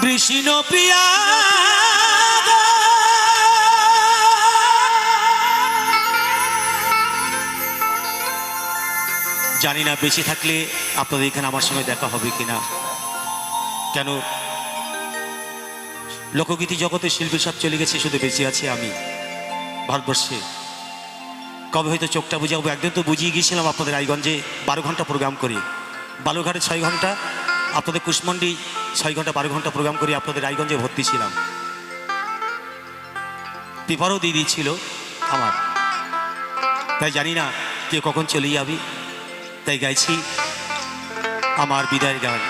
কৃষ্ণ প্রিয়া জানি না বেঁচে থাকলে আপনাদের এখানে আমার সঙ্গে দেখা হবে কিনা। কেন লোকগীতি জগতে শিল্পী সব চলে গেছে, শুধু বেঁচে আছি আমি ভারতবর্ষে। কবে হয়তো চোখটা বুঝাবো, একদিন তো বুঝিয়ে গিয়েছিলাম আপনাদের রায়গঞ্জে 12 ঘন্টা প্রোগ্রাম করি, বালুরঘাটে 6 ঘন্টা, আপনাদের কুশমন্ডি 6 ঘন্টা 12 ঘন্টা প্রোগ্রাম করি, আপনাদের রায়গঞ্জে ভর্তি ছিলাম। পেপারও দিয়ে দিয়েছিল আমার, তাই জানি না কে কখন চলে যাবি, তাই গাইছি আমার বিদায়ের গান।